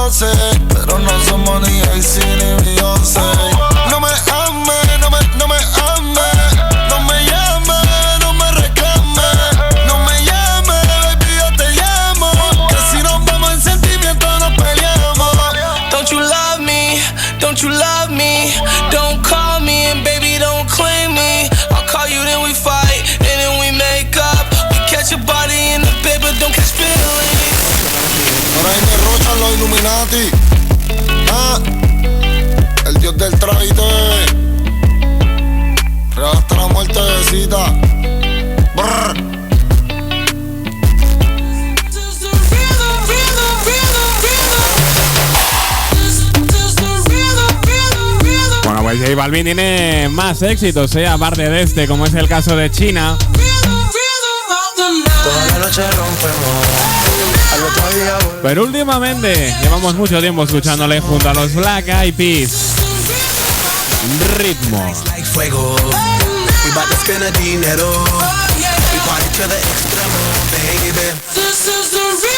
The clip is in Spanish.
12, pero no somos ni AC ni Beyoncé. No me ames, no me ames, no me llames, no me reclames, no me llames, baby, yo te llamo, que si nos vamos en sentimiento nos peleamos. Don't you love me? Don't you love me? Don't call me and baby don't claim me. I'll call you then we fight and then we make up. We catch your body in the bed but don't catch feelings. Por ahí me rochan los Illuminati. Ah, el dios del trámite. Hasta la muertecita. Brr. Bueno, pues J Balvin tiene más éxitos, aparte de este, como es el caso de China. Toda la noche rompemos. Pero últimamente llevamos mucho tiempo escuchándole junto a los Black Eyed Peas. Ritmo. We bout to spend the dinero. We party to the extremo, baby. This is the